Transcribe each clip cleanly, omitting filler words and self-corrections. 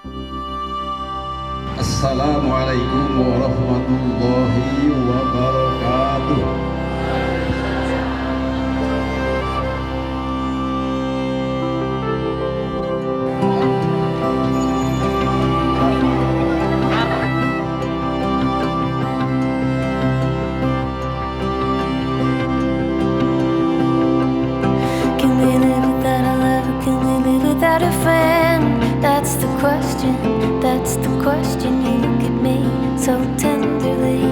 Assalamualaikum warahmatullahi wabarakatuh. Can we live without a lover? Can we live without a friend? That's the question, that's the question. You look at me so tenderly.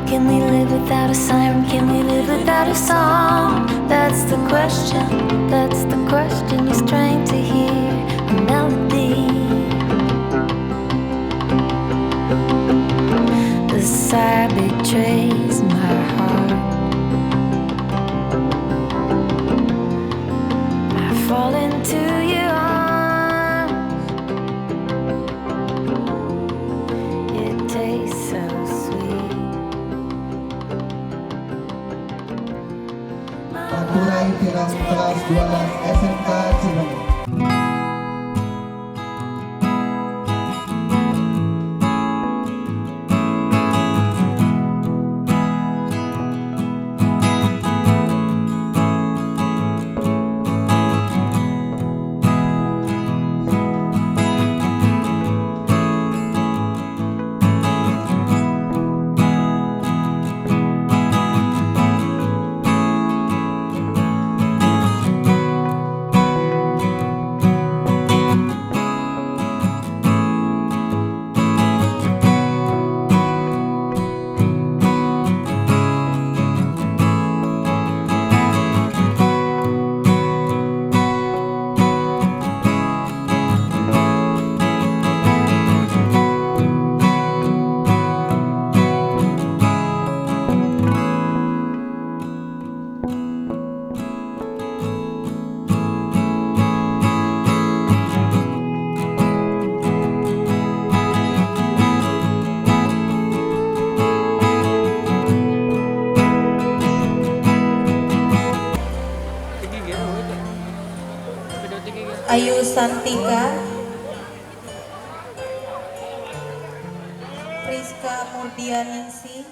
Can we live without a siren? Can we live without a song? That's the question, that's the question. You're trying to hear a melody. The sigh betrays my heart. I fall into your arms. It tastes so sweet. Panturai Film kelas 12 SMK Cibeneng. Ayu Santika, Priska Murdianingsih,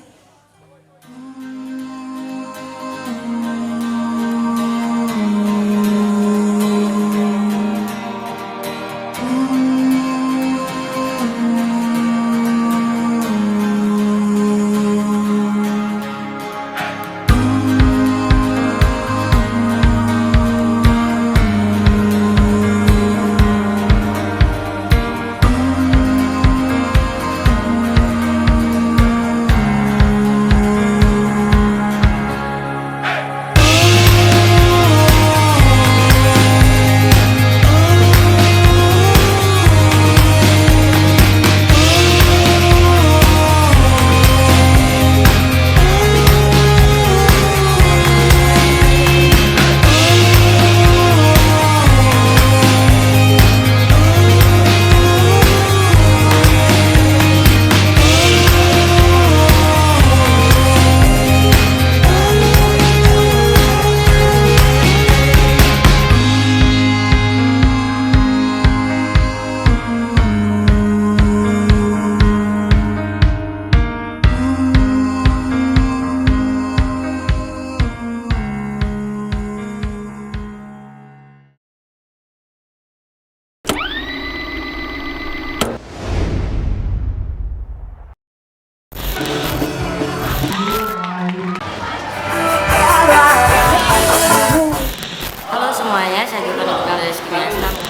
Halo semuanya, saya Tahun dari SCIMMIASKA.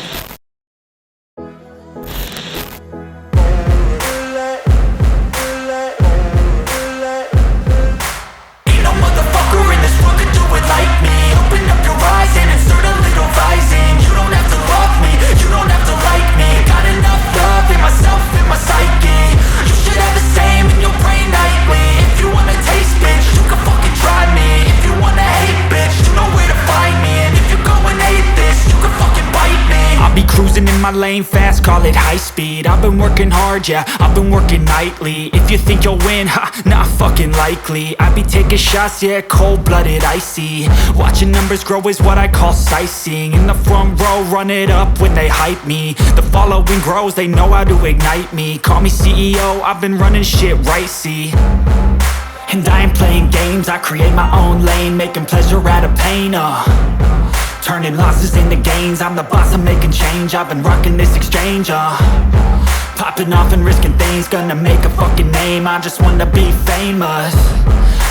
Ain't no motherfucker in this world could do it like me. Open up your eyes and insert a little rising. You don't have to love me, you don't have to like me. Got enough love in myself, in my psyche. You should have the same in your brain nightly. If you wanna taste, bitch, you can fucking try me. If you wanna hate, bitch, you know where to find me. And if you're going hate this, you can fucking bite me. Cruising in my lane fast, call it high speed. I've been working hard, yeah, I've been working nightly. If you think you'll win, ha, not fucking likely. I be taking shots, yeah, cold-blooded, icy. Watching numbers grow is what I call sightseeing. In the front row, run it up when they hype me. The following grows, they know how to ignite me. Call me CEO, I've been running shit right, see. And I ain't playing games, I create my own lane, making pleasure out of pain, turning losses into gains. I'm the boss, I'm making change. I've been rocking this exchange, popping off and risking things. Gonna make a fucking name, I just wanna be famous.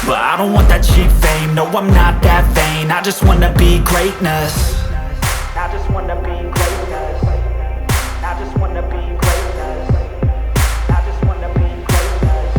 But I don't want that cheap fame, no I'm not that vain. I just wanna be greatness. I just wanna be greatness. I just wanna be greatness. I just wanna be greatness.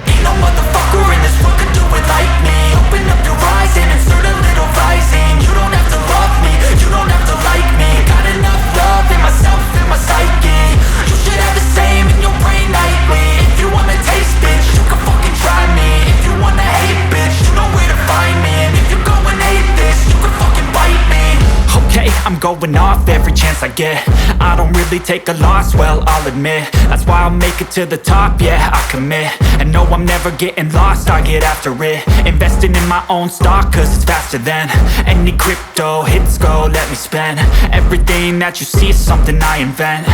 Ain't no motherfucker in this world could do it like me. Open up your eyes and insert a little rising. You don't have to love me, you don't have to like me. Got enough love in myself, in my psyche. You should have the same in your brain nightly. If you wanna taste, bitch, you can fucking try me. If you wanna hate, bitch, you know where to find me. And if you go and hate this, you can fucking bite me. Okay, I'm going off every chance I get. I don't really take a loss, well, I'll admit. That's why I'll make it to the top, yeah, I commit. And no, I'm never getting lost, I get after it. Investing in my own stock, cause it's faster than any crypto hits go, let me spend. Everything that you see is something I invent.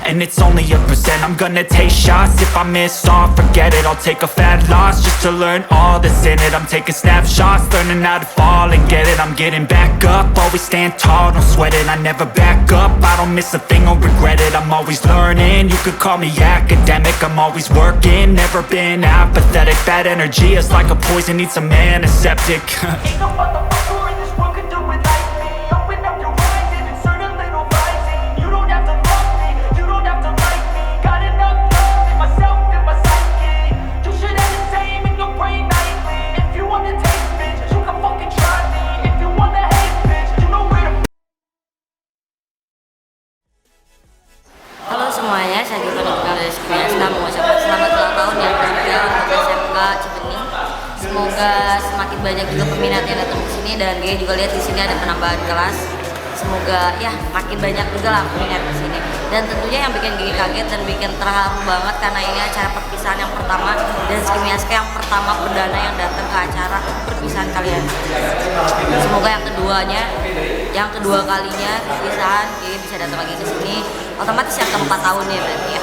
And it's only a percent. I'm gonna take shots. If I miss all, forget it. I'll take a fat loss just to learn all that's in it. I'm taking snapshots, learning how to fall and get it. I'm getting back up, always stand tall, don't sweat it. I never back up, I don't miss a thing or regret it. I'm always learning, you could call me academic. I'm always working, never been apathetic. Bad energy is like a poison, needs some antiseptic. Ain't no motherfucker in this world could do it like me. Open up your eyes and insert a little rising. You don't have to love me, you don't have to like me. Got enough love in myself, in my psyche. You should have the same in your brain nightly. If you wanna taste, bitch, you can fucking try me. If you wanna hate, bitch, you know where to. Halo semuanya, saya Angkatan dari SCIMMIASKA mengucapkan selamat ulang tahun yang ke-3 untuk SMK Cibening. Semoga semakin banyak juga peminat yang datang ke sini, dan gue juga lihat di sini ada penambahan kelas. Semoga ya makin banyak juga lah peminat di sini. Dan tentunya yang bikin gue kaget dan bikin terharu banget karena ini acara perpisahan yang pertama dan SCIMMIASKA yang pertama perdana yang datang ke acara perpisahan kalian. Semoga yang kedua kalinya perpisahan gue bisa datang lagi ke sini. Otomatis yang keempat tahunnya berarti ya.